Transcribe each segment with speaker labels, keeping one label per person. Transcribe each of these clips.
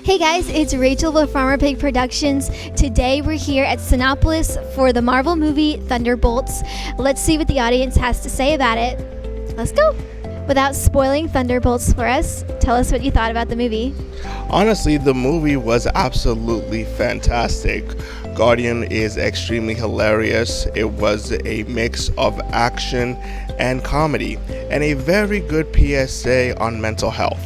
Speaker 1: Hey guys, it's Rachel with Farmer Pig Productions. Today we're here at Sinopolis for the Marvel movie Thunderbolts. Let's see what the audience has to say about it. Let's go! Without spoiling Thunderbolts for us, tell us what you thought about the movie.
Speaker 2: Honestly, the movie was absolutely fantastic. Guardian is extremely hilarious. It was a mix of action and comedy, and a very good PSA on mental health.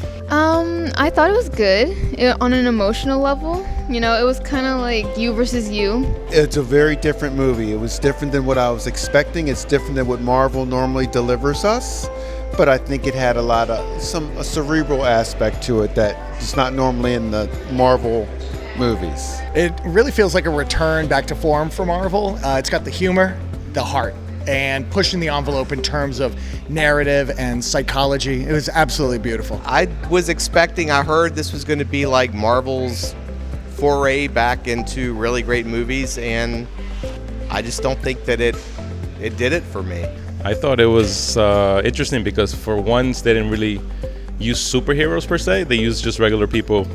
Speaker 3: I thought it was good on an emotional level. You know, it was kind of like you versus you.
Speaker 4: It's a very different movie. It was different than what I was expecting. It's different than what Marvel normally delivers us. But I think it had a cerebral aspect to it that is not normally in the Marvel movies.
Speaker 5: It really feels like a return back to form for Marvel. It's got the humor, the heart, and pushing the envelope in terms of narrative and psychology. It was absolutely beautiful.
Speaker 6: I heard this was going to be like Marvel's foray back into really great movies, and I just don't think that it did it for me.
Speaker 7: I thought it was interesting because for once they didn't really use superheroes per se. They used just regular people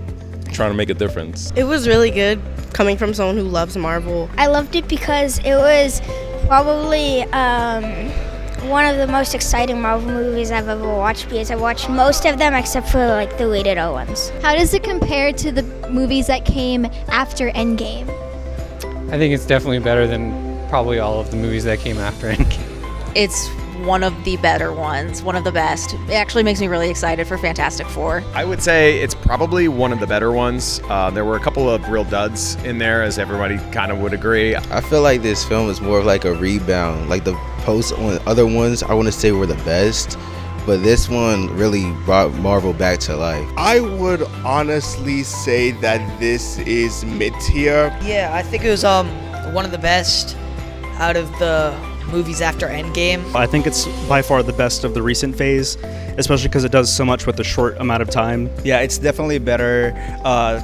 Speaker 7: trying to make a difference.
Speaker 8: It was really good coming from someone who loves Marvel.
Speaker 9: I loved it because it was probably one of the most exciting Marvel movies I've ever watched, because I watched most of them except for like the rated R ones.
Speaker 1: How does it compare to the movies that came after Endgame?
Speaker 10: I think it's definitely better than probably all of the movies that came after Endgame.
Speaker 11: It's one of the better ones, one of the best. It actually makes me really excited for Fantastic Four.
Speaker 12: I would say it's probably one of the better ones. There were a couple of real duds in there, as everybody kind of would agree.
Speaker 13: I feel like this film is more of like a rebound. Like the other ones, I want to say were the best, but this one really brought Marvel back to life.
Speaker 2: I would honestly say that this is mid-tier.
Speaker 14: Yeah, I think it was one of the best out of the movies after Endgame.
Speaker 15: I think it's by far the best of the recent phase, especially because it does so much with a short amount of time.
Speaker 16: Yeah, it's definitely better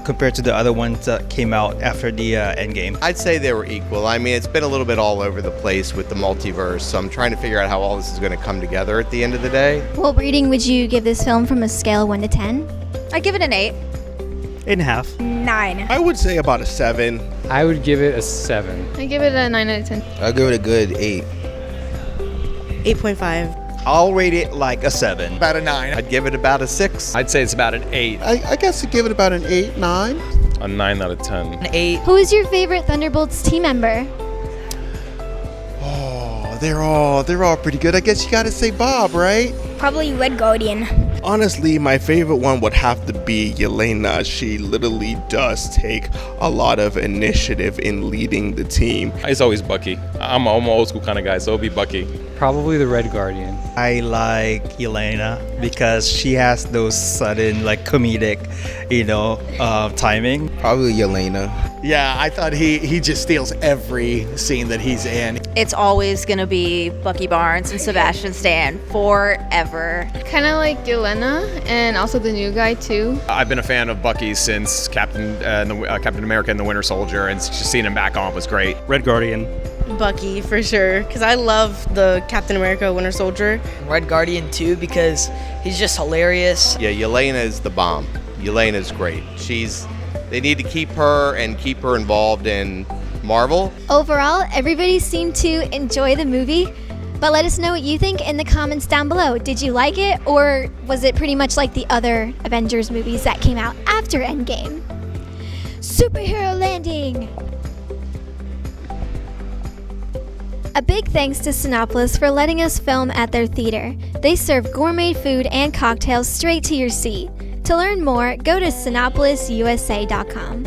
Speaker 16: compared to the other ones that came out after the Endgame.
Speaker 6: I'd say they were equal. I mean, it's been a little bit all over the place with the multiverse, so I'm trying to figure out how all this is going to come together at the end of the day.
Speaker 1: What rating would you give this film from a scale of 1 to 10?
Speaker 11: I give it an 8.
Speaker 15: 8.5.
Speaker 9: 9.
Speaker 2: I would say about a 7.
Speaker 10: I would give it a 7.
Speaker 3: I give it a 9 out of 10.
Speaker 13: I'll give it a good 8.
Speaker 8: 8.5.
Speaker 16: I'll rate it like a 7.
Speaker 5: About a 9.
Speaker 6: I'd give it about a 6.
Speaker 12: I'd say it's about an 8.
Speaker 4: I guess I'd give it about an 8, 9.
Speaker 7: A 9 out of 10.
Speaker 14: An 8.
Speaker 1: Who is your favorite Thunderbolts team member?
Speaker 4: Oh, they're all pretty good. I guess you gotta say Bob, right?
Speaker 9: Probably Red Guardian.
Speaker 2: Honestly, my favorite one would have to be Yelena. She literally does take a lot of initiative in leading the team.
Speaker 7: It's always Bucky. I'm an old school kind of guy, so it'll be Bucky.
Speaker 10: Probably the Red Guardian.
Speaker 16: I like Yelena because she has those sudden, comedic, timing.
Speaker 13: Probably Yelena.
Speaker 5: Yeah, I thought he just steals every scene that he's in.
Speaker 11: It's always going to be Bucky Barnes and Sebastian Stan forever.
Speaker 3: Kind of like Yelena, and also the new guy too.
Speaker 12: I've been a fan of Bucky since Captain America and the Winter Soldier, and just seeing him back on was great.
Speaker 15: Red Guardian.
Speaker 8: Bucky, for sure, because I love the Captain America Winter Soldier.
Speaker 14: Red Guardian too, because he's just hilarious.
Speaker 6: Yeah, Yelena is the bomb. Yelena's great. They need to keep her involved in Marvel.
Speaker 1: Overall, everybody seemed to enjoy the movie, but let us know what you think in the comments down below. Did you like it, or was it pretty much like the other Avengers movies that came out after Endgame? Superhero landing! A big thanks to Sinopolis for letting us film at their theater. They serve gourmet food and cocktails straight to your seat. To learn more, go to sinopolisusa.com.